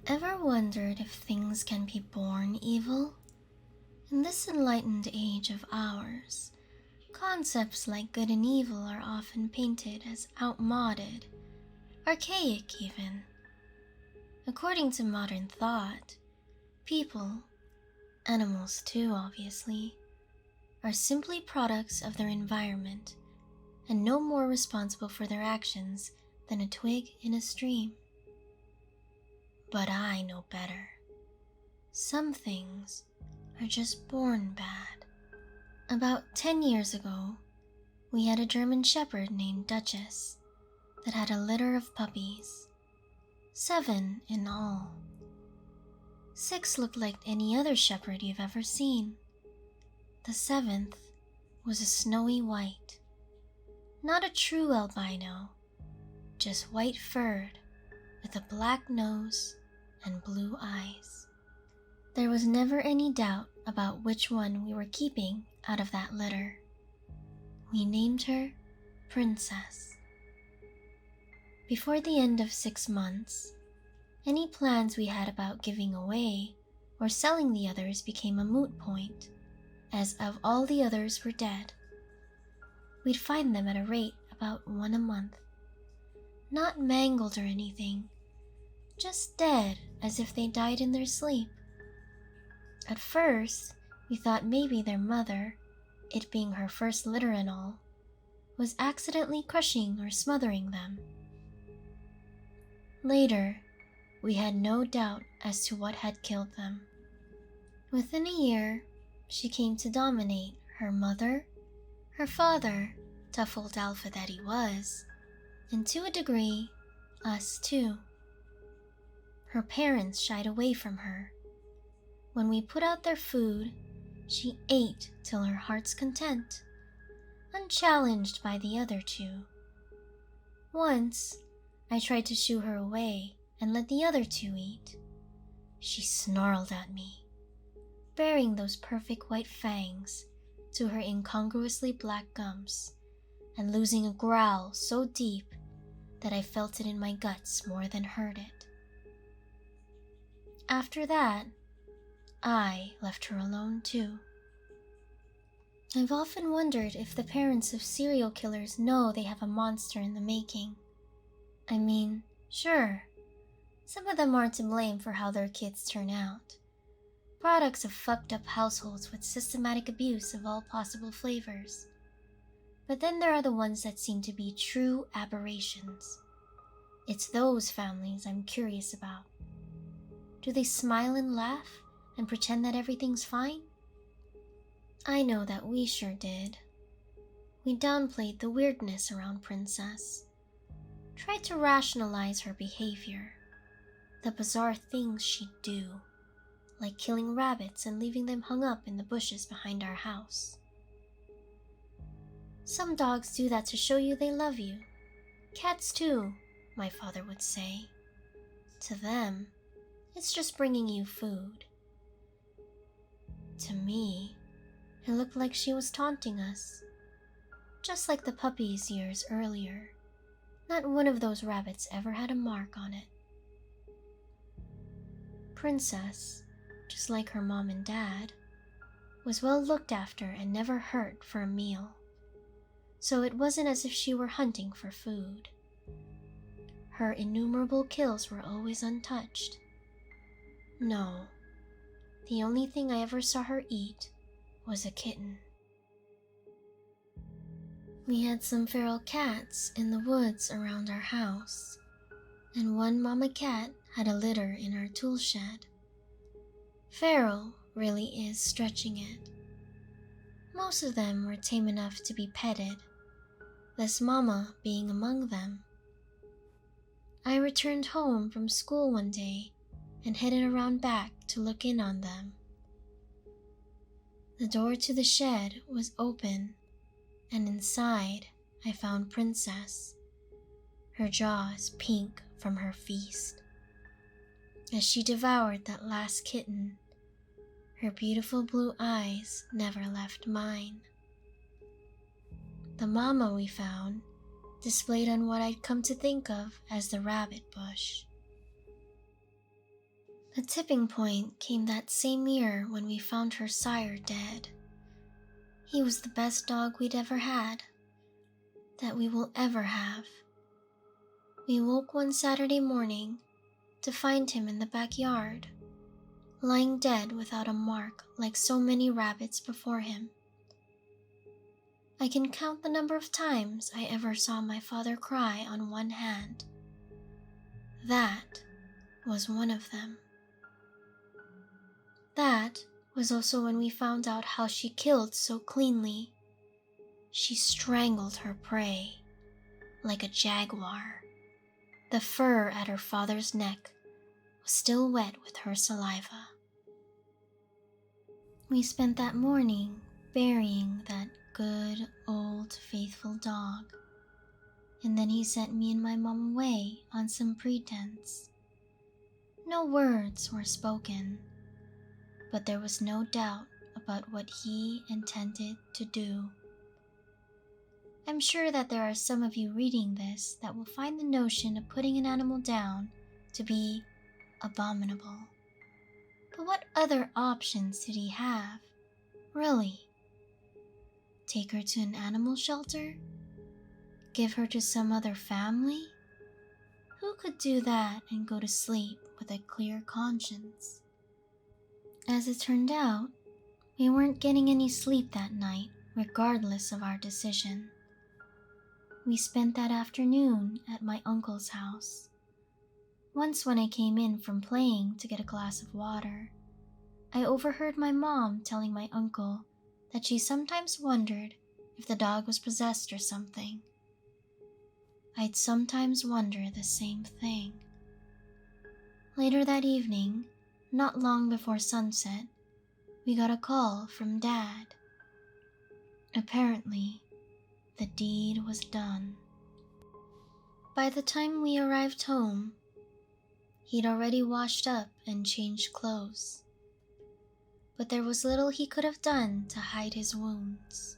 Ever wondered if things can be born evil? In this enlightened age of ours, concepts like good and evil are often painted as outmoded, archaic even. According to modern thought, people, animals too obviously, are simply products of their environment and no more responsible for their actions than a twig in a stream. But I know better. Some things are just born bad. About 10 years ago, we had a German shepherd named Duchess that had a litter of puppies, 7 in all. 6 looked like any other shepherd you've ever seen. The 7th was a snowy white. Not a true albino, just white-furred with a black nose and blue eyes. There was never any doubt about which one we were keeping out of that litter. We named her Princess. Before the end of 6 months, any plans we had about giving away or selling the others became a moot point, as of all the others were dead. We'd find them at a rate about 1 a month. Not mangled or anything, just dead as if they died in their sleep. At first, we thought maybe their mother, it being her first litter and all, was accidentally crushing or smothering them. Later, we had no doubt as to what had killed them. Within a year, she came to dominate her mother, her father, tough old alpha that he was, and to a degree, us too. Her parents shied away from her. When we put out their food, she ate till her heart's content, unchallenged by the other 2. Once, I tried to shoo her away and let the other 2 eat. She snarled at me, baring those perfect white fangs to her incongruously black gums, and losing a growl so deep that I felt it in my guts more than heard it. After that, I left her alone too. I've often wondered if the parents of serial killers know they have a monster in the making. I mean, sure, some of them aren't to blame for how their kids turn out. Products of fucked up households with systematic abuse of all possible flavors. But then there are the ones that seem to be true aberrations. It's those families I'm curious about. Do they smile and laugh and pretend that everything's fine? I know that we sure did. We downplayed the weirdness around Princess, tried to rationalize her behavior, the bizarre things she'd do, like killing rabbits and leaving them hung up in the bushes behind our house. Some dogs do that to show you they love you. Cats too, my father would say. To them, it's just bringing you food. To me, it looked like she was taunting us, just like the puppies years earlier. Not one of those rabbits ever had a mark on it. Princess, just like her mom and dad, was well looked after and never hurt for a meal, so it wasn't as if she were hunting for food. Her innumerable kills were always untouched. No, the only thing I ever saw her eat was a kitten. We had some feral cats in the woods around our house, and one mama cat had a litter in our tool shed. Feral really is stretching it. Most of them were tame enough to be petted, this mama being among them. I returned home from school one day and headed around back to look in on them. The door to the shed was open, and inside I found Princess, her jaws pink from her feast. As she devoured that last kitten, her beautiful blue eyes never left mine. The mama we found displayed on what I'd come to think of as the rabbit bush. The tipping point came that same year when we found her sire dead. He was the best dog we'd ever had, that we will ever have. We woke one Saturday morning to find him in the backyard, lying dead without a mark like so many rabbits before him. I can count the number of times I ever saw my father cry on one hand. That was one of them. That was also when we found out how she killed so cleanly. She strangled her prey like a jaguar. The fur at her father's neck was still wet with her saliva. We spent that morning burying that good, old, faithful dog, and then he sent me and my mom away on some pretense. No words were spoken, but there was no doubt about what he intended to do. I'm sure that there are some of you reading this that will find the notion of putting an animal down to be abominable. But what other options did he have, really? Take her to an animal shelter? Give her to some other family? Who could do that and go to sleep with a clear conscience? As it turned out, we weren't getting any sleep that night, regardless of our decision. We spent that afternoon at my uncle's house. Once when I came in from playing to get a glass of water, I overheard my mom telling my uncle that she sometimes wondered if the dog was possessed or something. I'd sometimes wonder the same thing. Later that evening, not long before sunset, we got a call from Dad. Apparently, the deed was done. By the time we arrived home, he'd already washed up and changed clothes. But there was little he could have done to hide his wounds,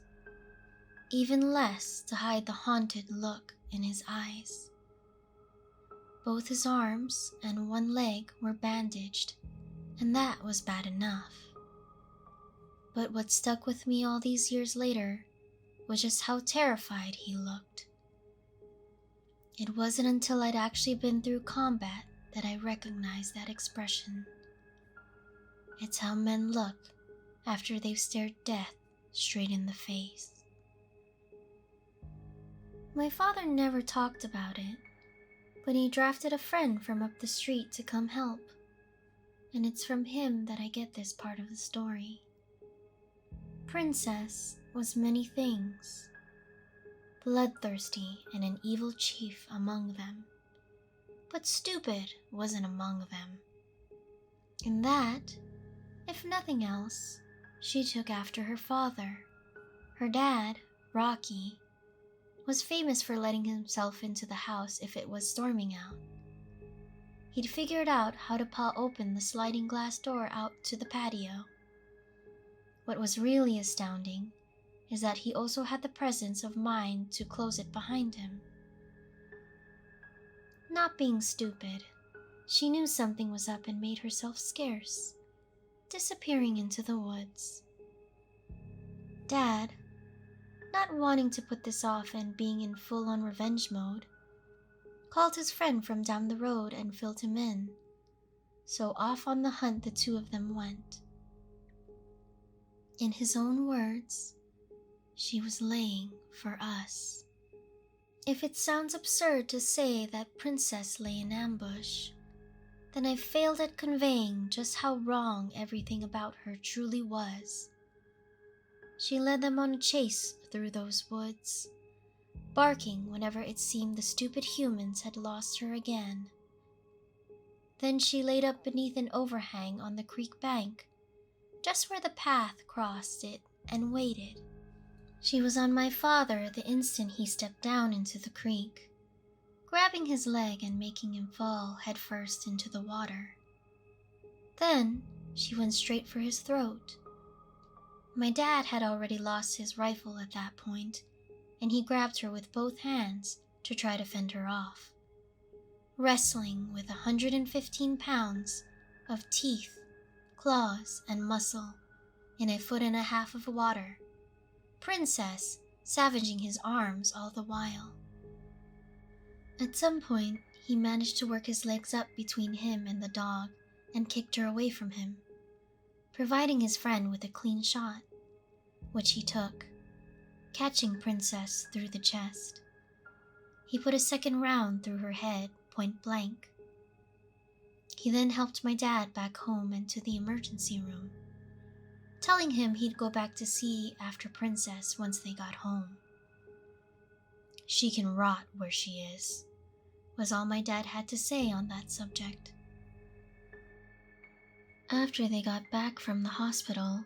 even less to hide the haunted look in his eyes. Both his arms and one leg were bandaged, and that was bad enough. But what stuck with me all these years later was just how terrified he looked. It wasn't until I'd actually been through combat that I recognized that expression. It's how men look after they've stared death straight in the face. My father never talked about it, but he drafted a friend from up the street to come help, and it's from him that I get this part of the story. Princess was many things, bloodthirsty and an evil chief among them, but stupid wasn't among them. In that, if nothing else, she took after her father. Her dad, Rocky, was famous for letting himself into the house if it was storming out. He'd figured out how to paw open the sliding glass door out to the patio. What was really astounding is that he also had the presence of mind to close it behind him. Not being stupid, she knew something was up and made herself scarce, disappearing into the woods. Dad, not wanting to put this off and being in full-on revenge mode, called his friend from down the road and filled him in. So off on the hunt the two of them went. In his own words, she was laying for us. If it sounds absurd to say that Princess lay in ambush, then I failed at conveying just how wrong everything about her truly was. She led them on a chase through those woods, barking whenever it seemed the stupid humans had lost her again. Then she laid up beneath an overhang on the creek bank, just where the path crossed it, and waited. She was on my father the instant he stepped down into the creek, grabbing his leg and making him fall headfirst into the water. Then she went straight for his throat. My dad had already lost his rifle at that point, and he grabbed her with both hands to try to fend her off. Wrestling with 115 pounds, of teeth, claws, and muscle in 1.5 feet of water, Princess savaging his arms all the while. At some point, he managed to work his legs up between him and the dog and kicked her away from him, providing his friend with a clean shot, which he took, catching Princess through the chest. He put a second round through her head, point blank. He then helped my dad back home and to the emergency room, telling him he'd go back to see after Princess once they got home. "She can rot where she is," was all my dad had to say on that subject. After they got back from the hospital,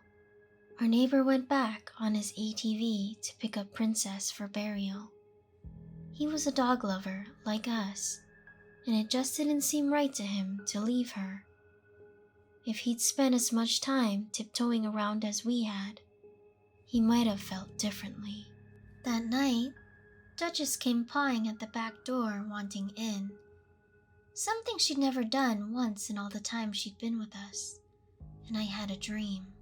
our neighbor went back on his ATV to pick up Princess for burial. He was a dog lover like us, and it just didn't seem right to him to leave her. If he'd spent as much time tiptoeing around as we had, he might have felt differently. That night, Duchess came pawing at the back door wanting in, something she'd never done once in all the time she'd been with us, and I had a dream.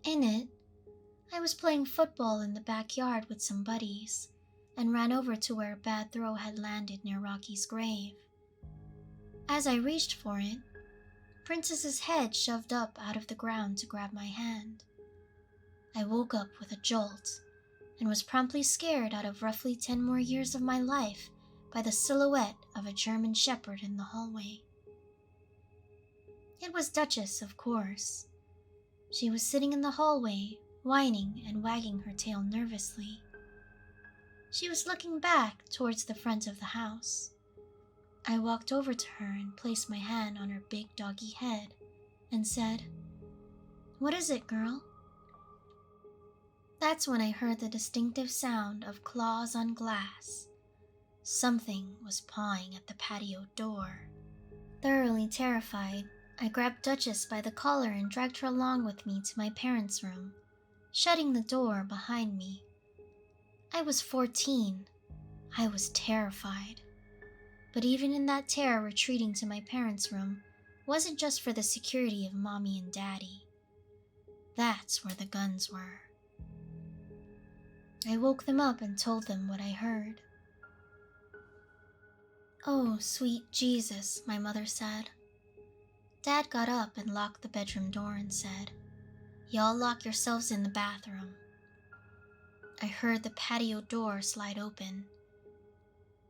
In it, I was playing football in the backyard with some buddies and ran over to where a bad throw had landed near Rocky's grave. As I reached for it, Princess's head shoved up out of the ground to grab my hand. I woke up with a jolt and was promptly scared out of roughly 10 more years of my life by the silhouette of a German shepherd in the hallway. It was Duchess, of course. She was sitting in the hallway, whining and wagging her tail nervously. She was looking back towards the front of the house. I walked over to her and placed my hand on her big doggy head and said, "What is it, girl?" That's when I heard the distinctive sound of claws on glass. Something was pawing at the patio door. Thoroughly terrified, I grabbed Duchess by the collar and dragged her along with me to my parents' room, shutting the door behind me. I was 14. I was terrified. But even in that terror, retreating to my parents' room wasn't just for the security of Mommy and Daddy. That's where the guns were. I woke them up and told them what I heard. "Oh, sweet Jesus," my mother said. Dad got up and locked the bedroom door and said, "Y'all lock yourselves in the bathroom." I heard the patio door slide open.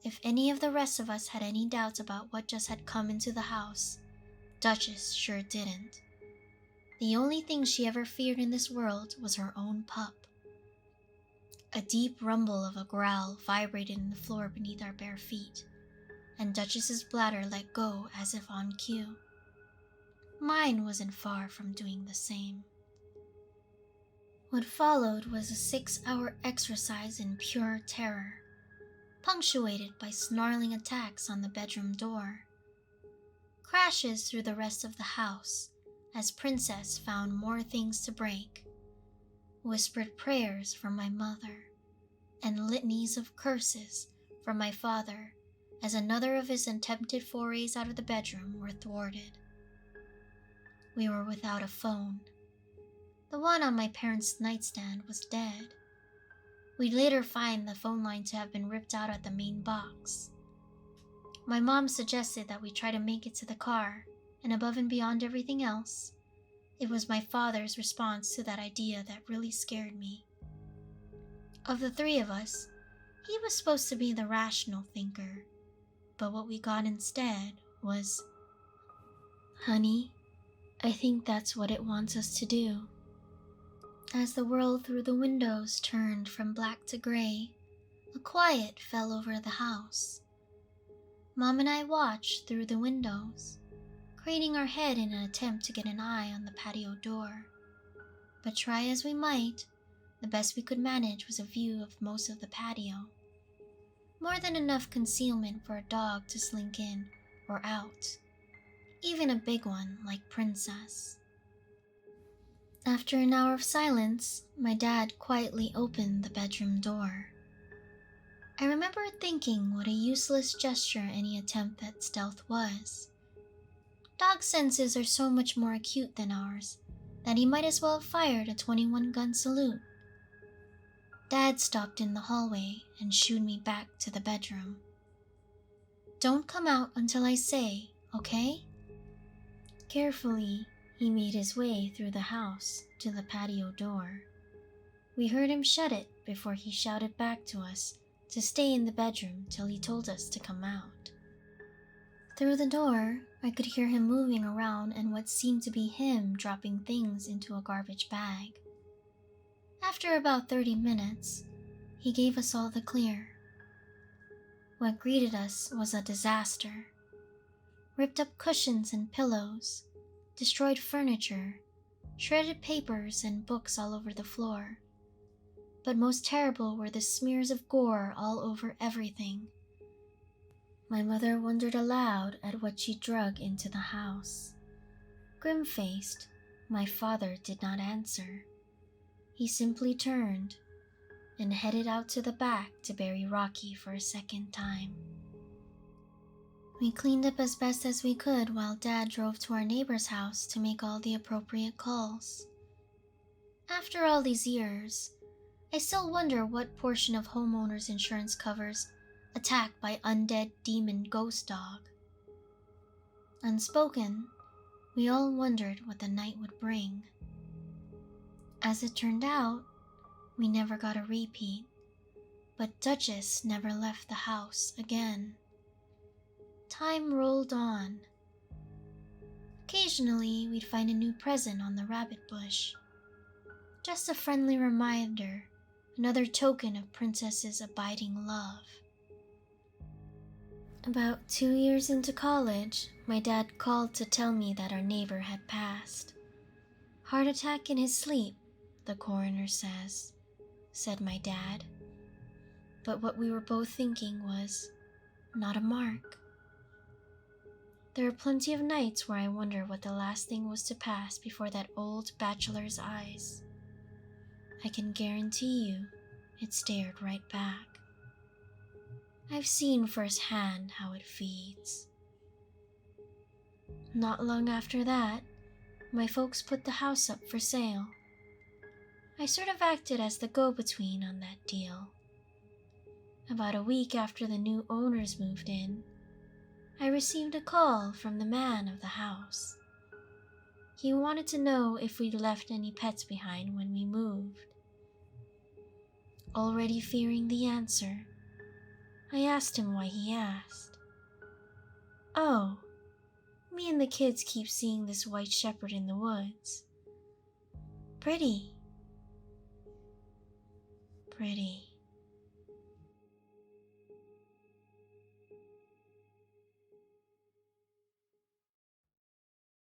If any of the rest of us had any doubts about what just had come into the house, Duchess sure didn't. The only thing she ever feared in this world was her own pup. A deep rumble of a growl vibrated in the floor beneath our bare feet, and Duchess's bladder let go as if on cue. Mine wasn't far from doing the same. What followed was a 6-hour exercise in pure terror, punctuated by snarling attacks on the bedroom door. Crashes through the rest of the house as Princess found more things to break. Whispered prayers from my mother, and litanies of curses from my father as another of his attempted forays out of the bedroom were thwarted. We were without a phone. The one on my parents' nightstand was dead. We'd later find the phone line to have been ripped out at the main box. My mom suggested that we try to make it to the car, and above and beyond everything else, it was my father's response to that idea that really scared me. Of the three of us, he was supposed to be the rational thinker, but what we got instead was, "Honey, I think that's what it wants us to do." As the world through the windows turned from black to gray, a quiet fell over the house. Mom and I watched through the windows, craning our head in an attempt to get an eye on the patio door. But try as we might, the best we could manage was a view of most of the patio. More than enough concealment for a dog to slink in or out, even a big one like Princess. After an hour of silence, my dad quietly opened the bedroom door. I remember thinking what a useless gesture any attempt at stealth was. Dog senses are so much more acute than ours that he might as well have fired a 21-gun salute. Dad stopped in the hallway and shooed me back to the bedroom. "Don't come out until I say, okay?" Carefully, he made his way through the house to the patio door. We heard him shut it before he shouted back to us to stay in the bedroom till he told us to come out. Through the door, I could hear him moving around and what seemed to be him dropping things into a garbage bag. After about 30 minutes, he gave us all the clear. What greeted us was a disaster. Ripped up cushions and pillows, destroyed furniture, shredded papers and books all over the floor. But most terrible were the smears of gore all over everything. My mother wondered aloud at what she drug into the house. Grim-faced, my father did not answer. He simply turned and headed out to the back to bury Rocky for a second time. We cleaned up as best as we could while Dad drove to our neighbor's house to make all the appropriate calls. After all these years, I still wonder what portion of homeowners insurance covers attack by undead demon ghost dog. Unspoken, we all wondered what the night would bring. As it turned out, we never got a repeat, but Duchess never left the house again. Time rolled on. Occasionally, we'd find a new present on the rabbit bush. Just a friendly reminder, another token of Princess's abiding love. About 2 years into college, my dad called to tell me that our neighbor had passed. "Heart attack in his sleep, the coroner said my dad. But what we were both thinking was, not a mark. There are plenty of nights where I wonder what the last thing was to pass before that old bachelor's eyes. I can guarantee you it stared right back. I've seen firsthand how it feeds. Not long after that, my folks put the house up for sale. I sort of acted as the go-between on that deal. About a week after the new owners moved in, I received a call from the man of the house. He wanted to know if we'd left any pets behind when we moved. Already fearing the answer, I asked him why he asked. "Oh, me and the kids keep seeing this white shepherd in the woods. Pretty.